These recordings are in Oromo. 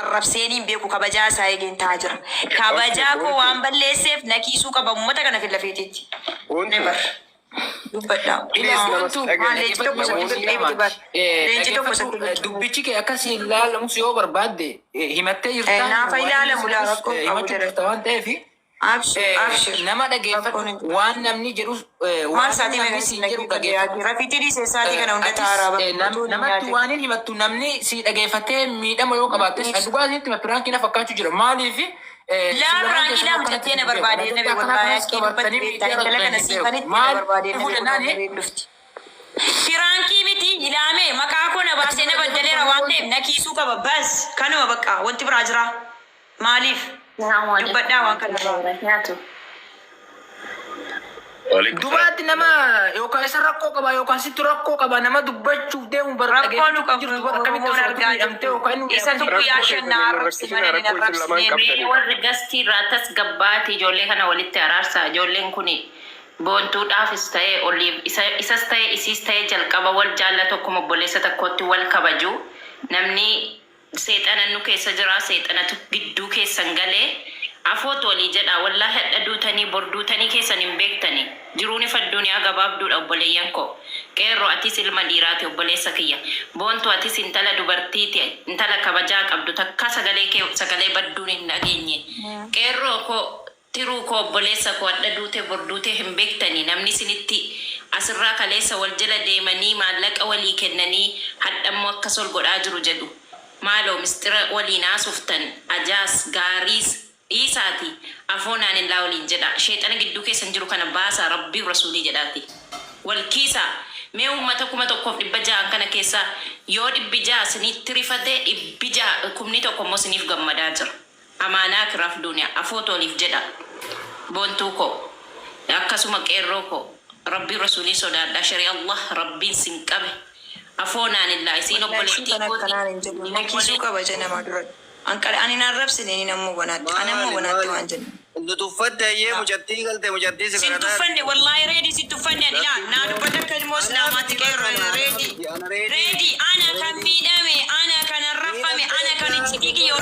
arrabseeniin beeku kabajaa isaa eegeen taa'aa jira. Kabajaa koo waan balleesseef nakiisuu qaba uummata kana fillafeetitti. Never. Dubbadhaa. Dubbichi kee akkasii ilaalamus yoo barbaadde himattee jirtaa. Naafa ilaalamu laa rakkoo qabu jedhata waan ta'eef. Nama dhageeffatu waan namni jedhu waan saatii meeqasi jedhu dhageeffatu. Rafiitii saatii kana hunda taa'araa. Namatti waan hin himattu namni si dhageeffatee miidhama yoo qabaatte dhugaa isinitti himattu raankiina fakkaachuu jira. Maaliif? Laan raankiidhaa mucattee na barbaadee na beekwallaa yaaqii dubbatti beektaa intala kana siifanitti na barbaadee na beekwallaa dhufti. Firaankii miti ilaame maqaa koo na baasee na baddaleera waan ta'eef na kiisuu qaba bas kanuma bakka wanti biraa jira. Maaliif? Dubbadhaa waan kana. Dubaatti nama yookaan isa rakkoo qaba yookaan sitti rakkoo qaba nama dubbachuuf deemu rakkoo nu qabu akkamitti argaa jirtu isa tokko yaashannaa arrabsifanii hin arrabsineen warri gastii irraatas gabbaati ijoollee kana walitti araarsa ijoolleen kun boontuudhaafis ta'ee oliif isas ta'ee isiis ta'ee jalqaba wal jaallatu akkuma obboleessa tokkotti wal kabaju namni seexana nu keessa jira seexanatu gidduu keessan galee afoto walii jedha wallahi hadda duutanii borduutanii keessan hin beektanii jiruuni fadduuniyaa gabaabduudha obboleeyyan koo qeerroo atis ilma dhiiraati obboleessa kiyya boontu atis intala dubartiiti intala kabajaa qabdu takka sagalee badduun hin dhageenye qeerroo koo tiruu koo obboleessa koo hadda duute borduute hin beektanii namni sinitti asirraa kaleessa wal jala deemanii maallaqa walii kennanii hadhammoo akkas ol godhaa jiru jedhu maaloo mistira waliin haasoftan ajaas gaariis Isaati afoonaan illaa waliin jedha sheexana gidduu keessan jiru kana baasa rabbii rasuulii jedhaati wal kiisa mee uummata 1,100 kana keessa yoo 600 sinitti rifatee 600 kumni tokko immoo siniif gammadaa jira amaanaa kiraaf duuniyaa afoota waliif jedha boontuu koo akkasuma qeerroo koo rabbii rasuulii sodaadha sharii Allah rabbiin sin qabe afoonaan illaa isiin obboleettii kooti nakiisuu qaba jedhama dura. Ani narrabsine ni nammu banatti anammu banatti waan jenna. Tufadde yee mujattii galte mujattii si kana. Tufadde wallahi ready si tufadde ila na dubbata kalmoos naamatti qeerroo ready. Ready ana kan miidhame ana kan arrafame ana kan ittiki yoo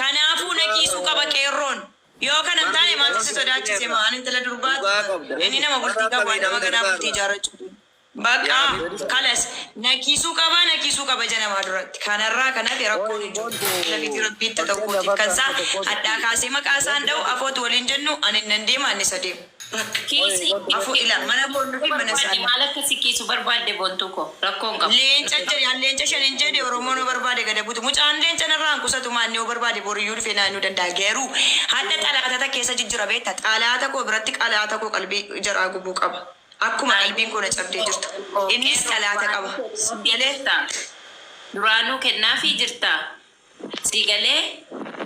kanaafuu nakiisuu qaba qeerroon. Yoo kana taane maaltu si sodaachise maa ani intala durbaatu inni nama bultii qabu nama ganaa bultii ijaarrachuu. Bakka kalas nakiisuu qaba jedhama duratti kanarraa kanaaf rakkoo hin jiru lafitti rabbiitti tokkooti kansaa addaa kaasee maqaa isaan dha'u afooti waliin jennu ani nan deema ani isa deemu. Kiisi afoo ila mana boonuu fi mana isaanii. Maal akkasii kiisu barbaadde boontuu koo rakkoon qabu. Leenca jedhe leenca shanin jedhe Oromoon yoo barbaade gada butu mucaan leenca narraan kusatu maanni yoo barbaade boriyyuu dhufee naannoo danda'a geeru hadda xalaatata keessa jijjira beekta xalaata koo biratti xalaata koo qalbii jaraa gubuu qaba. Akkuma qalbiin koo na cabdee jirtu. Innis xalaata qaba. Sigalee duraanuu kennaafii jirta. Sigalee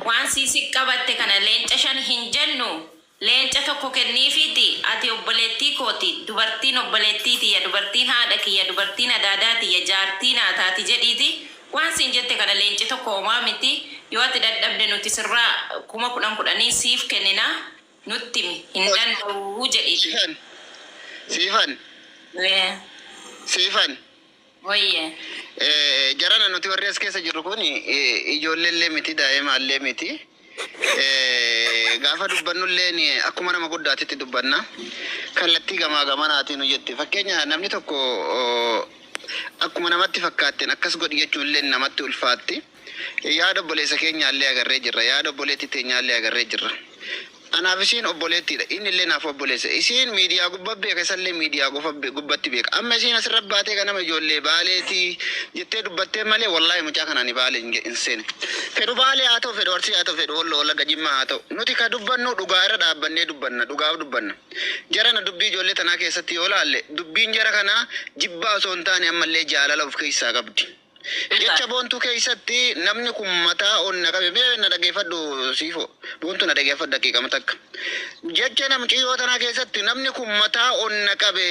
waan siisi qabatte kana leenca shan hin jennu. Leenca tokko kenniifiiti. Ati obboleettii kooti. Dubartiin obboleettiiti. Ya dubartiin haadha kiyya. Dubartiin adaadaati. Ya jaartiin haataati jedhiiti. Waan siin jette kana leenci tokko homaa miti. Yoo ati dadhabde nuti sirraa 10,000 siif kennina. Nutti hin danda'u jedhiiti. Siifan. Wayye. Jarana nuti warri as keessa jirru kun ijoolleellee miti daa'imaallee miti. Gaafa dubbannullee akkuma nama guddaatitti dubbanna. Kallattii gamaa gamanaatiin hojjette. Fakkeenya namni tokko akkuma namatti fakkaatteen akkas godhi jechuunillee namatti ulfaatti. Yaada obboleessa keenyaallee agarree jirra. Yaada obboleettii teenyaallee agarree jirra. Anaaf isiin obboleettiidha. Inni illee naaf obboleessa. Isiin miidiyaa gubbatti beeka. Isallee miidiyaa gubbatti beeka. Amma isiin asirra baatee kanama ijoollee baaleetii jettee dubbattee malee wallaahi mucaa kanaan baalee hin seene. Fedhu baalee haa ta'u fedhu horsii haa ta'u fedhu walloo gajimmaa haa ta'u. Nuti ka dubbannu dhugaa irra dhaabbannee dubbanna. Dhugaaf dubbanna. Jarana dubbii ijoollee tanaa keessatti yoo laalle dubbiin jara kanaa jibbaa osoo hin taane ammallee jaalala of keessaa qabdi. Jecha boontuu keessatti namni kun mataa onna qabe mee na dhageeffadhu siifo boontuu na dhageeffadhu daqiiqama takka jecha namni yoo tanaa keessatti namni kun mataa onna qabe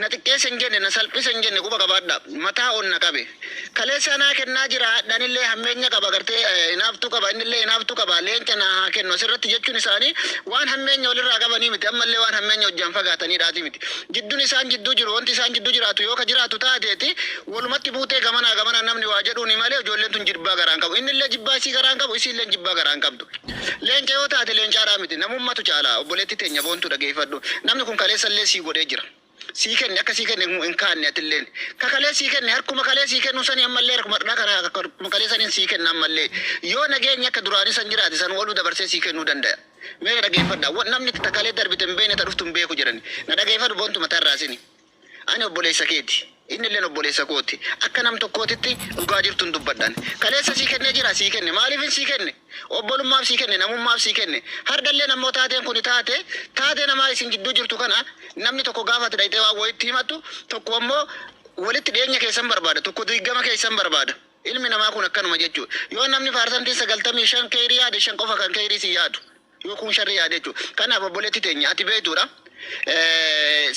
na xiqqeessa hin jenne na salphisa hin jenne quba qabaadha mataa onna qabe kaleessa naa kennaa jira hadhanillee hammeenya qaba gartee inaaftuu qaba innillee inaaftuu qaba leenca naa haa kennu asirratti jechuun isaanii waan hammeenya walirraa qabanii miti ammallee waan hammeenya hojjaan fagaatanii dhaati miti jidduun isaan jidduu jiru wanti isaan jidduu jiraatu yoo ka jiraatu taateeti walumatti buutee gamana namni waa jedhuuni malee ijoolleen tun jibbaa garaan qabu innillee jibbaa isii garaan qabu isiillee jibbaa garaan qabdu leenca yoo taate leencaadhaa miti namummatu caala obboleetti teenya boontu dhageeffadhu namni kun kaleessallee sii godhee jira sii kenne akka sii kenne hin kaanne atilleen kakalee sii kenne harkuma kalee sii kennu sani ammallee harkuma dhaa kana harkuma kalee saniin sii kenna ammallee yoo nageenya akka duraanii san jiraate san waluu dabarsee sii kennuu danda'a mee dhageeffadha namni takalee darbite hin beekne ta dhuftu hin beeku jedhani na dhageeffadhu boontu matarraa sini ani obboleessa keeti innillee obboleessa kooti akka nam tokkootitti dhugaa jirtuun dubbadhaan kaleessa sii kennee jira sii kenne maaliif sii kenne obbolummaaf sii kenne namummaaf sii kenne hardallee namoo taateen kun taatee namaa isin gidduu jirtu kana namni tokko gaafate dhayitee waa wayitti himatu tokko ammoo walitti dhiyeenya keessan barbaada tokko diigama keessan barbaada ilmi namaa kun akkanuma jechuu yoo namni faarsantii 95 keerii yaade 5 qofa kan keerii si yaadu yoo kun sharri yaade jechuu kanaaf obboleetti teenya ati beektuudha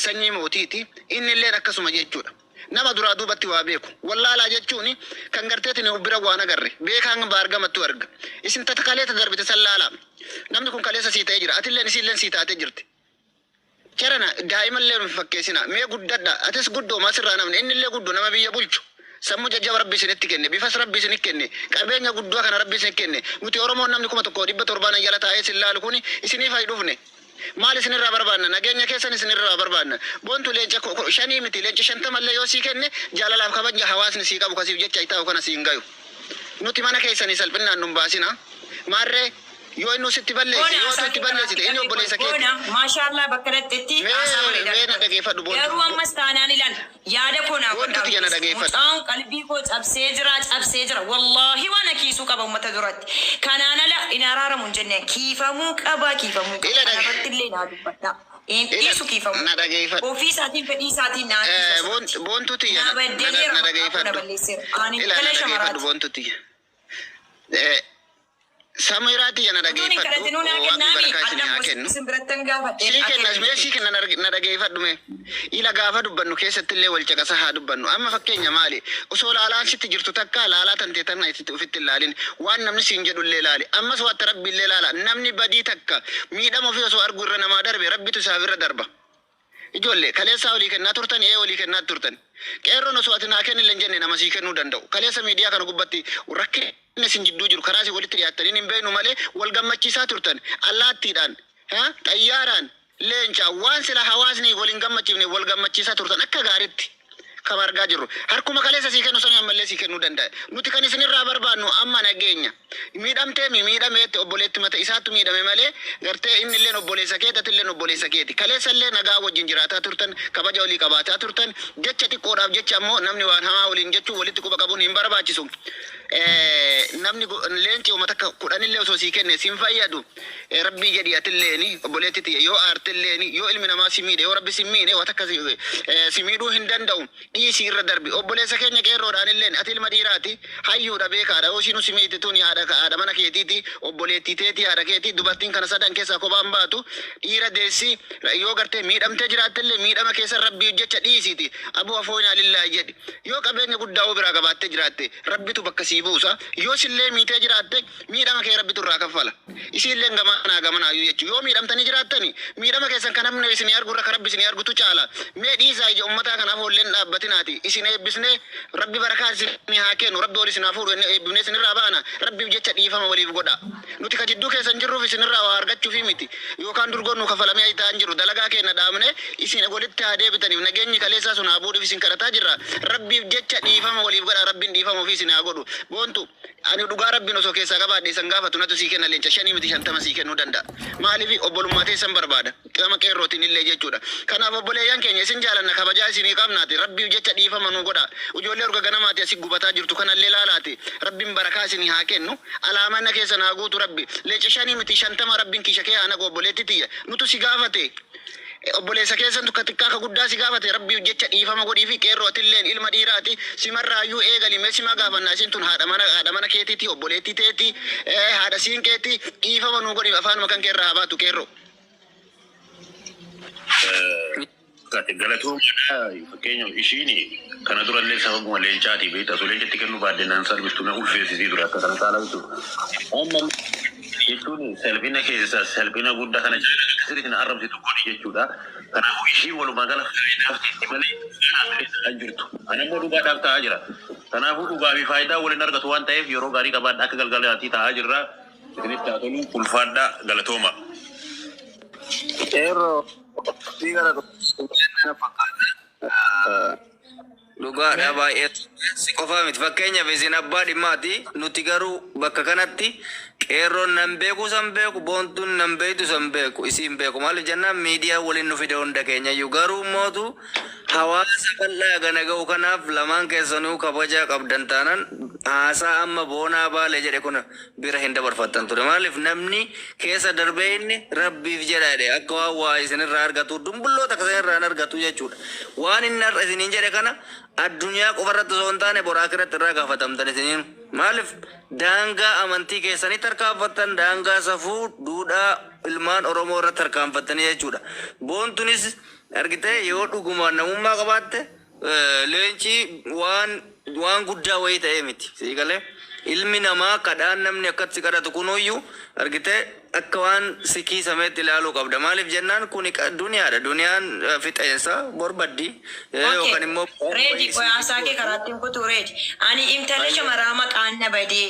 sanyii mootiiti innillee akkasuma jechuudha nama duraa duubatti waa beeku wallaalaa jechuun kan garteetiin bira waan agarre beekaan baargamattu arga isin tatakaleeta darbite sallaalaa namni kun kaleessa sii ta'ee jira atilleen isiilleen sii taatee jirti jarana daa'imallee nu fakkeessina mee guddadha atis guddoo masirraa namni innillee guddoo nama biyya bulchu sammuu jajjaba rabbi isinitti kenne bifas rabbi isinit kenne qabeenya guddaa kana rabbi isinit kenne nuti oromoon namni 1,700 jala taa'ee sillaalu kun isiniif hay dhufne maal isinirraa barbaanna nageenya keessan isinirraa barbaanna boontu leenca shanii miti leenca 50 mallee yoo sii kenne jaalalaaf kabajja hawaasni sii qabu kasiif jecha itaa'u kana siin gayu nuti mana keessanii salphinaan nun baasina maarree yoo inni sitti balleessi yoo sitti balleessite inni obboleessa keeti maashaallah bakka dhaqxetti mee na dhageeffadhu boontu garuu ammas taanaan ilan yaada koo naa boontu tiyya na dhageeffadhu mucaan qalbii koo cabsee jira wallaahi waan kiisuu qaba ummata duratti kanaan ala in araaramu hin jenne kiifamuu qaba kanarratti illee naa dubbadha dhiisu kiifamu na dhageeffadhu ofii isaatiin fedhii isaatiin naa boontu tiyya na dhageeffadhu ila na dhageeffadhu boontu tiyya Samiraati yana dhageeffadhu waan barakaa isin haa kennu sii kennas mee sii kenna na dhageeffadhu mee ila gaafa dubbannu keessatti illee wal caqasa haa dubbannu amma fakkeenya maali osoo laalaan sitti jirtu takka laalaa tantee tanna itti ufitti ilaalin waan namni siin jedhu illee laali ammas watta rabbi illee laala namni badii takka miidhama ofii osoo argu irra namaa darbe rabbitu isaaf irra darba ijoollee kaleessaa olii kennaa turtan olii kennaa turtan qeerroon osoo ati naa kennille hin jenne nama sii kennuu danda'u kaleessa miidiyaa kana gubbatti rakkina isin jidduu jiru karaa isin walitti dhiyaattanii hin beeknu malee wal gammachiisaa turtan allaattiidhaan xayyaaraan leencaa waan sila hawaasni waliin gammachiifne wal gammachiisaa turtan akka gaariitti kan argaa jirru harkuma kaleessa sii kennu sanii ammallee sii kennuu danda'a nuti kan isinirraa barbaannu amma nageenya miidhamtee miidhameetti obboleetti mata isaattu miidhame malee gartee inni illeen obboleessa keeti ati illeen obboleessa keeti kaleessa illee nagaa wajjin jiraataa turtan kabaja olii qabaataa turtan jecha xiqqoodhaaf jecha ammoo namni waan hamaa waliin jechuu walitti quba qabuun hin barbaachisu namni leenci uummata akka 10 illee osoo sii kenne siin fayyadu rabbii jedhi atilleen obboleetti tiyya yoo aartilleen yoo ilmi namaa si miidhe yoo rabbi si miidhe waan akka si miidhuu hin danda'u dhiisii irra darbi obboleessa keenya qeerroodhaan illeen ati ilma dhiiraati hayyuudha beekaadha yoo siinu si miidhe tun haadha mana keetiiti obboleettii teeti haadha keeti dubartiin kana sadan keessaa kophaan baatu dhiira deessi yoo gartee miidhamtee jiraattellee miidhama keessa rabbii jecha dhiisiiti abuu afoonaa lillahi jedhi yoo qabeenya guddaa biraa qabaattee jiraatte rabbitu bakka sii buusa yoo sillee miitee jiraatte miidhama kee rabbitu irraa kaffala isiillee gamanaa jechuu yoo miidhamtanii jiraattani miidhama keessan kan namni isin argu irra rabbi isin argutu caala mee dhiisaa ija ummataa kanaaf olleen dhaabbatinaati isin eebbisnee rabbi barakaa isin haa kennu rabbi ol isin haa fuudhu eebbifnee isinirraa baana rabbiif jecha dhiifama waliif godha nuti ka jidduu keessan jirruuf isinirraa waa argachuufi miti yookaan durgoon nu kafalamee ta'an jiru dalagaa keenya dhaabne isin walitti haa deebitaniif nageenyi kaleessaa sun haa buudhuuf isin kadhataa jirra rabbiif jecha dhiifama waliif godha rabbiin dhiifama ofii isin haa godhu boontu ani dhugaa rabbiin osoo keessaa qabaadhe isan gaafatu natu sii kenna leenca 5 miti 50 sii kennuu danda'a maaliif obbolummaa teessan barbaada qama qeerrootiin illee jechuudha kanaaf obboleeyyan keenya isin jaalanna kabajaa isinii qabnaati rabbiif jecha dhiifama nu godha ijoollee urga ganamaati asi gubataa jirtu kanallee laalaati rabbiin barakaa isinii haa kennu alaamanna keessan haa guutu rabbi leenca 5 miti 50 rabbiin kiisha kee haa naqu obboleetti tiyya nutu si gaafate obboleessa keessan tukka xiqqaa ka guddaa si gaafate rabbiif jecha dhiifama godhii fi qeerrootilleen ilma dhiiraati simarraayyuu eegali mee sima gaafannaa isin tun haadha mana keetiiti obboleettii teeti haadha siin keeti dhiifama nu godhiif afaanuma kan keerraa haa baatu qeerroo Galatoon fakkeenyaaf ishiin kana durallee sababuma leencaatii beektaa osoo leencatti kennuu baaddenaan salphistu na ulfeessisii ture akka kana caalaa bitu. Amma jechuun salphina keessa salphina guddaa kana sirriitti na arrabsitu godhi jechuudha. Kanaafuu ishii walumaa gala faayidaaf itti malee kan jirtu. Ani immoo dhugaadhaaf ta'aa jira. Kanaafuu dhugaa fi faayidaa waliin argatu waan ta'eef yeroo gaarii qabaadha akka galgalaatii ta'aa jirra. Isinitti haa tolu ulfaadhaa galatooma. Dhugaadha baay'ee si qofaa miti fakkeenyaaf isin abbaa dhimmaati nuti garuu bakka kanatti qeerroon nan beeku san beeku boontuun nan beektu san beeku isin beeku maaliif jennaan miidiyaa waliin nu fide hunda keenyayyuu garuu mootu hawaasa bal'aa gana ga'u kanaaf lamaan keessanuu kabaja qabdan taanaan haasaa amma boonaa baalee jedhe kun bira hin dabarfattan ture maaliif namni keessa darbee inni rabbiif jedhaadhe akka waan waa isinirraa argatu dumbulloota akka isinirraa argatu jechuudha waan inni har'a isiniin jedhe kana addunyaa qofarratti osoo hin taane boraa kiratti irraa gaafatamtan isiniin maaliif daangaa amantii keessanii tarkaanfattan daangaa safuu duudhaa ilmaan Oromoo irratti tarkaanfattanii jechuudha boontunis argite yoo dhuguma namummaa qabaatte leenci waan guddaa wayii ta'ee miti siikalee ilmi namaa kadhaan namni akkatti kadhatu kunuyyuu argite akka waan sikii sameetti ilaaluu qabda maaliif jennaan kun duniyaadha duniyaan fixeensa borbaddi yookaan immoo reedi qoyaasaa kee karaattiin kutuu reedi ani intala shamaraa maqaan na badee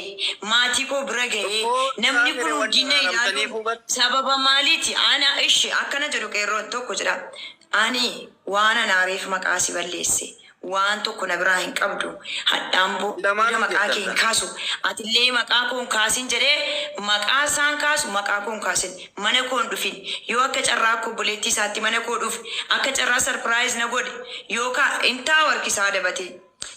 maatii koo bira ga'ee namni kun guddina ilaalu sababa maaliiti ana ishi akkana jedhu qeerroon tokko jedha ani waan anaariif maqaa si balleesse waan tokko na biraa hin qabdu hadhaan booda maqaa kee hin kaasu atillee maqaa koo hin kaasin jedhee maqaa isaan kaasu maqaa koo hin kaasin mana koo hin dhufin yoo akka carraa koo buleettii isaatti mana koo dhufe akka carraa sarpiraayiz na godhe yookaan intaa warkisaa dabate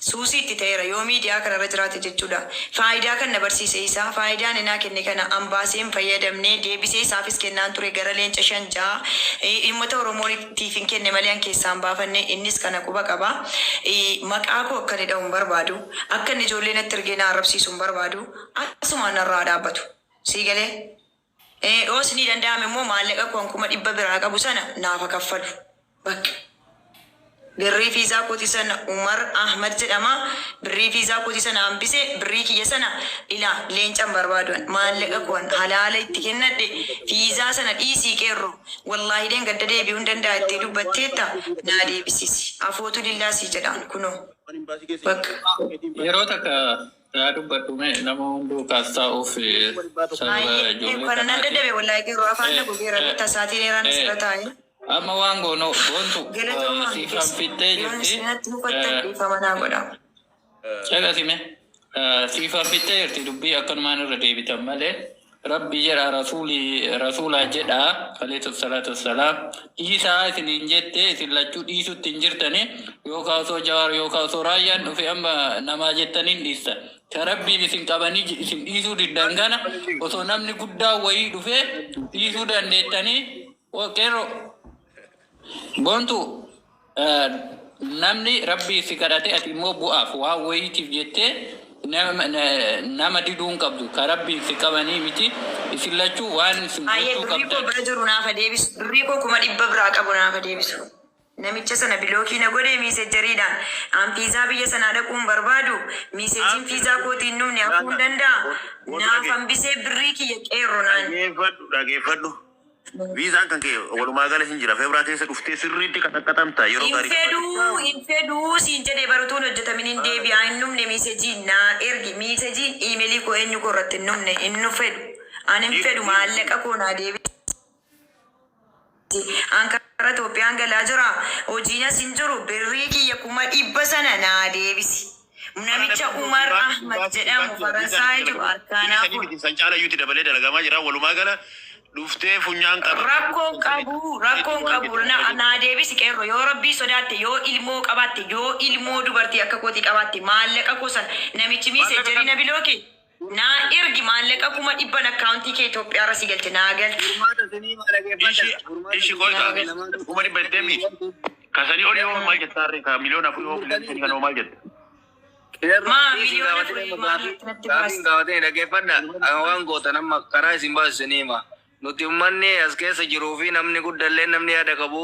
suusiitti ta'eera yoo miidiyaa kanarra jiraate jechuudha faayidaa kan na barsiise isaa faayidaan inaa kenne kana ambaaseen fayyadamnee deebisee isaafis kennaan ture gara leenca 5 uummata Oromootiif hin kenne malee an keessaan baafanne innis kana quba qaba maqaa koo akka inni dha'uun barbaadu akka inni ijoollee natti ergee na arrabsiisuun barbaadu asumaan narraa dhaabbatu sii galee dhoos ni danda'ame immoo maallaqa koo 100 biraa qabu sana naaf kaffalu bakka. Birrii fiizaa kooti sana Umar Ahmad jedhama. Birrii fiizaa kooti sana hambise birrii kiyya sana ila leencan barbaaduan maallaqa koon halaala itti kennadhe fiizaa sana dhiisii qeerroo wallahi den gadda deebi'uu hin danda'a itti dubbatteetta naa deebisisi afootu lillaasii jedhaan kunoo bakka yeroo takka dubbadhu nama hunduu kaasa'uuf sababa ijoollee kana nan dadhabe wallahi qeerroo afaan na gogeera tasaatiin eeraan asirra taa'e. Amma waan goonoo boontu siifan fittee jirti. Caqasime siifan fittee jirti dubbii akkanumaan irra deebitan malee rabbi jedha rasuulaa jedha alayhi salaatu wassalaam dhiisaa isiniin jette isin lachuu dhiisutti hin jirtani yookaan osoo jawaar yookaan osoo raayyaan dhufe amma namaa jettaniin dhiista. Ka rabbiin isin qabanii isin dhiisuu diddan kana osoo namni guddaa wayii dhufe dhiisuu dandeettanii qeerroo boontu namni rabbii si kadhate ati immoo bu'aaf waan wayiitiif jettee nama diduun qabdu ka rabbii si qabanii miti isin lachuu waan isin gochuu qabdan. Birrii koo bira jiru naafa deebisu birrii koo 100 biraa qabu naafa deebisu. Namicha sana bilookii na godhe miisejjariidhaan an fiizaa biyya sanaa dhaquun barbaadu miisejiin fiizaa kootiin numne hafuu danda'a naaf hambisee birrii kiyya qeerroo naan. Dhageeffadhu. Viizaan kan kee walumaa gala hin jira feebraa keessa dhuftee sirriitti kan akka tamta yeroo gaarii infeduu siin jedhee baratuun hojjetamin hin deebi'aa hin numne miisejiin naa ergi miisejiin iimeelii koo eenyu koo irratti hin numne hin nu fedhu an hin fedhu maallaqa koo naa deebi an karaa Itoophiyaan galaa jira hojiinas hin jiru birrii kiyya 100 sana naa deebisi. Namicha Umar Ahmad jedhamu Faransaay jiru harkaanaa kun. San caala yuuti dabalee dalagamaa jira walumaa gala dhuftee funyaan qaba. Rakkoon qabu naa deebisi qeerroo yoo rabbii sodaatte yoo ilmoo qabaatte yoo ilmoo dubartii akka kooti qabaatte maallaqa kuusan namichi miisejjarii na bilooke naa ergi maallaqa 100 akkaawuntii kee Itoophiyaa irra si galte naa galti. Ishi qoota 100 deemi kasanii olii yoo maal jettaarre ka miliyoona 4 kan maal jetta. Maa miliyoona 4 gaafin gaawatanii dhageeffadha waan gootan amma karaa isin baasisanii hima. nuti ummanni as keessa jiruu fi namni guddallee namni yaada qabu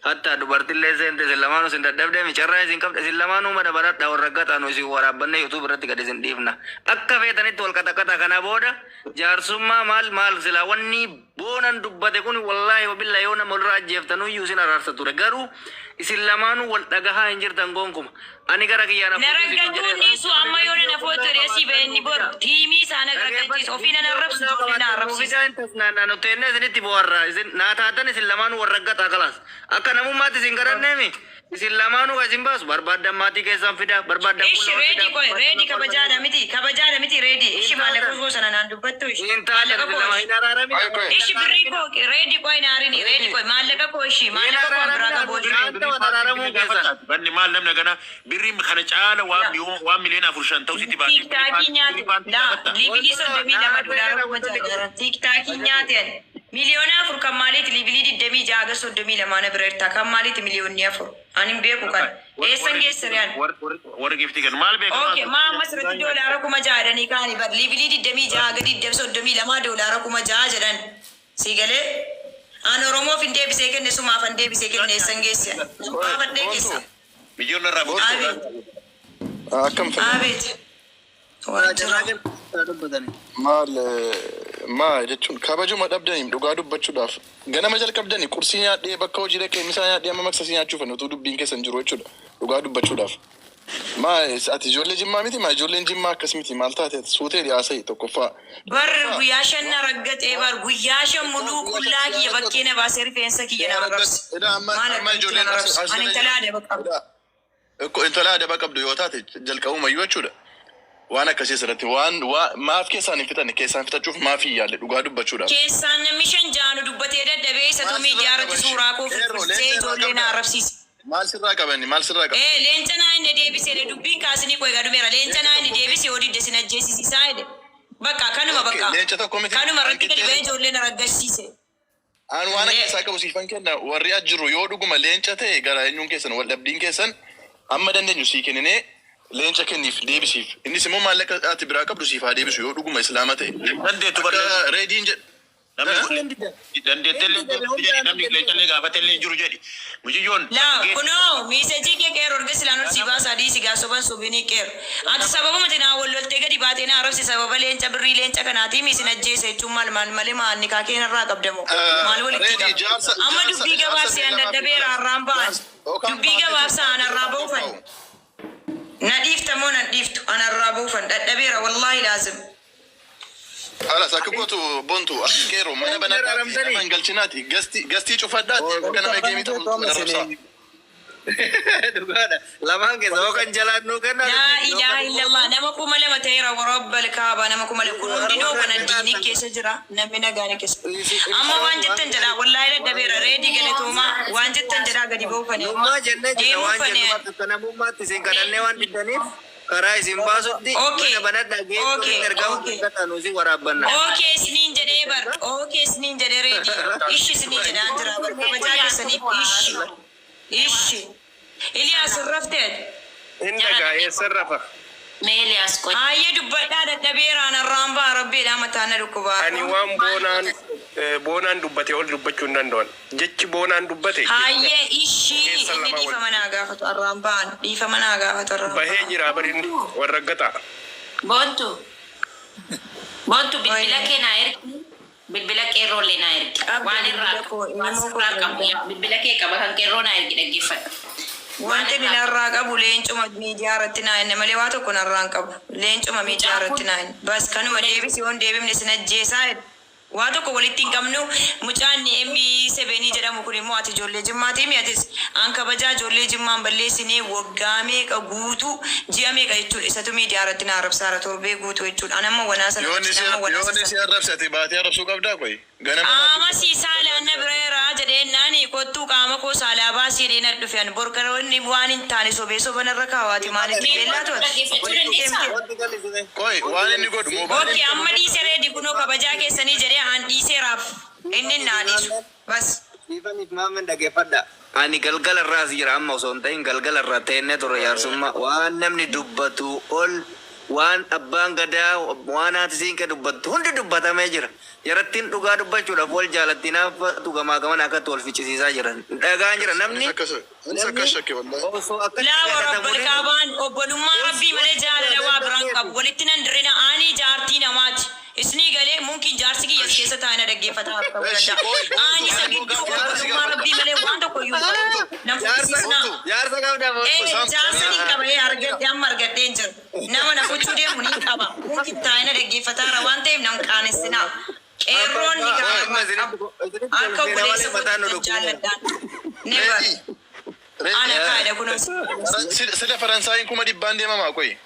hatta dubartillee seente isin lamaanuu isin dadhabdee carraa isin qabda isin lamaanuu mada baradhaa warra gaxaanu isin waraabbanne YouTube irratti gad isin dhiifna akka feetanitti wal qaxaqata kana booda jaarsummaa maal silaa wanni boonan dubbate kun wallaahi wabillahi yoo nama olirraa ajjeeftanuu iyyuu isin araarsa ture garuu isin lamaanuu wal dhagahaa hin jirtan gonkumaa ani gara kiyyaana naraggachuun dhiisu amma yoo na footoo dheesii ba'enni boru tiimii isaa nagargachiisu ofii nan arrabsu ofii nan arrabsiisa. Nutenne isinitti boharra isin naataatan isin lamaanuu warra gaxaa kalaas akka namummaatti isin kadhanneemi isin lamaanuu isin baasu barbaaddan maatii keessan fida barbaaddan ishi reedi koy reedi kabajaadha miti reedi ishi maallaqa koo sana naan dubbattu ishi maallaqa koo ishi birrii koo reedi koy naarini reedi koy maallaqa koo ishi maallaqa koo biraa qaboo jiru. Banni maal namna gana birrii kana caala waan miliyoona 4 ta'u sitti baatee. Tiiktaakii nyaate liibilii 32 doolaara kuma jaajara tiiktaakii nyaateen miliyoona 4 kan maaliiti liibilii 26 32 na bireerta kan maaliiti miliyoonni 4 anin beeku kan eessan geessiriyaan. Warra giftii kan maal beeku. Okay maa ammas irratti doolaara kuma jaadanii kaani bar liibilii 26 gadi 32 doolaara kuma jedhan siigalee an Oromoof hin deebisee kenne sumaaf an deebisee kenne eessan geessiya sumaaf an deebisa. Miliyoona irraa buutu. Akkam Abeet. maal jechuun kabajuma dhabdanii dhugaa dubbachuudhaaf ganama jalqabdanii qursii nyaadhee bakka hojii dhaqee misaa nyaadhee amma maksasii nyaachuuf utuu dubbiin keessan jiru jechuudha dhugaa dubbachuudhaaf. Ati ijoollee Jimmaa miti ijoolleen Jimmaa akkas miti maal taate suutee dhiyaasee tokkoffaa. Bar guyyaa shan na raggatee bar guyyaa shan muluu qullaa kiyya bakkee na baasee rifeensa kiyya na arrabse. Maal ijoolleen ani intalaa adaba qabdu. Intalaa adaba qabdu yoo taate jalqabumayyuu jechuudha. Waan akkasii asirratti waan maaf keessaan hin fitanne keessaan fitachuuf maaf hin yaalle dhugaa dubbachuudhaaf. Keessaan namni shan jaanu dubbatee dadhabee isatu miidiyaa irratti suuraa koo fuursee ijoollee na arrabsiise. Maal sirraa qabanni maal sirraa qabanni. Leenca naa inni deebisee dubbiin kaasanii koo egaa dhumeera leenca naa inni deebisee yoo didde sin ajjeesisiisaa jedhe. Bakka kanuma bakka. Leenca tokko miti. Kanuma irratti gadi ba'ee ijoollee na raggachiise. Aan waan akkasaa qabu siifan kenna warri ajjiru yoo dhuguma leenca ta'e gara eenyuun keessan wal dhabdiin keessan amma dandeenyu sii kenninee leenca kenniif deebisiif innis immoo maallaqa ati biraa qabdu siif haa deebisu yoo dhuguma islaama ta'e. Dandeettu bara reediin jedhe. Namni leencallee gaafatee jiru jedhi. Mujiyyoon. Laa kunoo miisejii kee qeerroo erga silaan si baasaa dhiisi gaasoban subinii qeerroo. Ati sababa mati naa walloltee gadi baatee naa arrabsi sababa leenca birrii leenca kanaatii miisin ajjeese jechuun maal malee maanni kaakeen irraa qabdamoo. Maal walitti qaba. Amma dubbii gabaabsee an dadhabeera harraan ba'an. Dubbii gabaabsaa an harraa ba'ufan. Na dhiiftamoo nan dhiiftu an harraa ba'ufan dadhabeera wallaahi laazim. Halas akka gootu bontu askeero mana banadhaa mangalchinaati gastii cufadhaati akka nama eegeemii ta'u narrabsaa. Dhugaadha lamaan keessa yoo kan jalaannuu kenna. Laa ilaaha illallah nama kuma lama ta'eera warabbal kaaba nama kuma lama kun hundinoo kana diinii keessa jira namni nagaan keessa. Amma waan jettan jedhaa wallaahi dadhabeera reedii galatoomaa waan jettan jedhaa gadi ba'ufanii. Namummaa jennee jira waan jennu akka namummaatti isin kadhannee waan diddaniif. Karaa isin baasutti mana banadhaa geejjibni ergamu gatanuu si waraabbanna. Okay isiniin jedhee bar okay isiniin jedhee reedii ishi isiniin jedhaan jira bar kabajaa keessaniif ishi Iliyaas raftee. Inni gaa'ee sarrafa. Mee Iliyaas qoy. Hayyee dubbadhaa dadhabeeraan irraan baa rabbiidhaa mataana dhukkubaa. Ani waan boonaan dubbate ol dubbachuu hin danda'an. Jechi boonaan dubbate. Hayyee ishii inni dhiifama naa gaafatu irraan ba'an dhiifama naa gaafatu irraan. Bahee jira barinni warra gataa. Bontu bilbila kee naa ergi. Bilbila qeerroolee naa ergi. Waan irraa qabu bilbila kee qaba kan qeerroo naa ergi dhaggeeffadha. Wanti ninarraa qabu leencuma miidiyaa irratti naanne malee waa tokko narraan qabu leencuma miidiyaa irratti naanne bas kanuma deebisi yoon deebifne sin ajjeesaa waa tokko walitti hin qabnu mucaan MB7 jedhamu kun immoo ati ijoollee Jimmaatii mi'atis an kabajaa ijoollee Jimmaan balleessinee waggaa meeqa guutuu ji'a meeqa jechuudha isatu miidiyaa irratti na arrabsaara torbee guutuu jechuudha an amma wanaasa yoonni si arrabsate baatee arrabsuu qabdaa qoy ama si saalaan na bireeraa jedheen naani kottuu qaama koo saalaa baasii dheena dhufan borgaroonni waan hin taane sobee soban irra kaawaati maalitti beellaa to'atu qoy waan inni godhu moobaayilii amma dhiisee reedi kunoo kabajaa keessanii jedhee an dhiiseeraaf inni naa dhiisu bas. Dhiifaniif maamman dhaggeeffadha. Ani galgala irraas jira amma osoo hin ta'in galgala irraa teennee ture jaarsummaa waan namni dubbatu ol waan abbaan gadaa waan haati siin ka dubbattu hundi dubbatamee jira. Yarattiin dhugaa dubbachuudhaaf wal jaalattiinaaf dhugamaa gaman akkatti wal ficcisiisaa jiran. Dhagaan jira namni. Akka shakke wallahi. Osoo akkatti لا beekatan ورب kun الكعبان وبنما ربي ملي جال لوا برانكب ولتنا ندرنا آني جارتي نماج اسني قالي ممكن جارسكي يسكيسة تانا دقي فتاة آني سبيل وبنما ربي ملي وانتو كيو نفسنا jaarsa qabdaa إيه جارسني كباي أرجع دم أرجع دينجر نما نفوتشو دي مني كبا ممكن تانا دقي فتاة روانتي نم كانسنا إيرون نيكا أكو بليس فتاة جالدان never أنا كايدا كنا Sida Faransaayii kuma dhibbaan deemamaa koyi.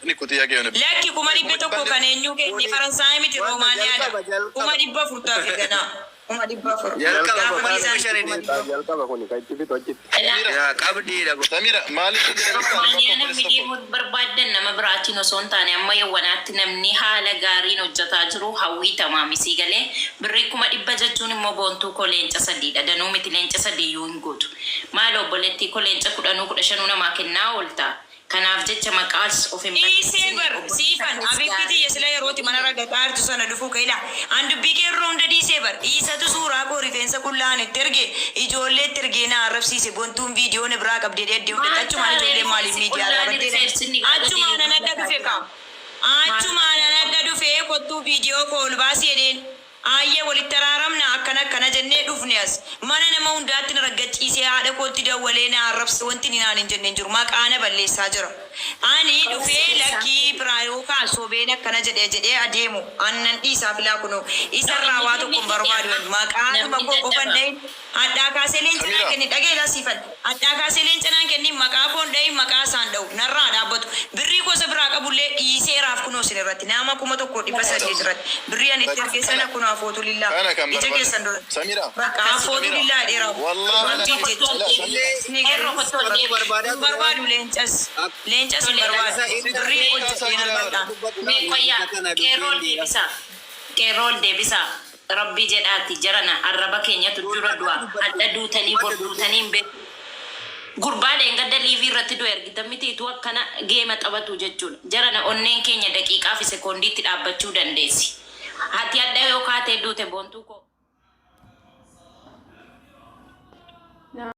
Inni kutii yaa geeyyoon. lakki kuma dhibbe tokko kan eenyu inni faransaayii miti roomaaniyaadha kuma dhibba afurtaa fi ganaa kuma dhibba afur jalqaba kun kan itti fitu achitti. yaa qabdiidha. Samira maaliif Maaliyaa namni deemuu barbaadan nama biraatiin osoo hin taane amma yawwanaatti namni haala gaariin hojjetaa jiru hawwii tamaamisii galee birrii 100 jechuun immoo boontuu koo leenca sadiidha. Danuu miti leenca sadii yoo hin gootu. Maal obboleettii koo leenca 10 15 namaa kennaa oolta. Kanaaf jecha maqaas of hin Diiseebar siifan abikkiti yesila yerooti mana ragataartu sana dhufuu kaila an dubbii keerroo hunda diiseebar dhiisatu suuraa koo rifeensa qullaan itti erge ijoollee itti ergee na arrabsiise bontuun viidiyoo ni biraa qabdee deeddee hundatti achumaan ijoollee maaliif miidiyaa dhaabbattee achumaan nan adda dhufe kaa achumaan nan adda dhufe kottuu viidiyoo koo ol baasii jedheen Ayyee walitti araaramna akkana jennee dhufne as mana nama hundaatti na raggachiisee haadha kootti dawwalee na arrabse wanti ni naan hin jenneen jiru maqaana balleessaa jira. Ani dhufee lakkii biraa yookaan sobeen akkana jedhee adeemu annan dhiisaa filaa kunoo isarraa waa tokko hin barbaadu maqaanuma koo qofan dhahin addaa kaasee leencanaan kenni dhageedhaa siifan addaa kaasee leencanaan kenni maqaa koon dhahin maqaa isaan dha'u narraa dhaabbatu birrii gosa biraa qabullee dhiiseeraaf kunoo sin irratti nama 1,800 irratti birrii ani itti ergee sana kunoo afootu lillaa ija keessan dura Samira. bakka afootu lillaa dheeraa Wallahi. barbaadu leencas leencas hin barbaadu birrii hojjetee narbadhaan Qeerrool deebisaa. Rabbi jedhaati jarana arraba keenyatu dura du'a adda duutanii bor duutanii hin beeku. Gurbaaleen gadda liivii irratti du'a ergitan mitiitu akkana geema taphatu jechuudha. Jarana onneen keenya daqiiqaa fi sekoondiitti dhaabbachuu dandeessi. Ati adda yoo kaatee duute boontuu koo.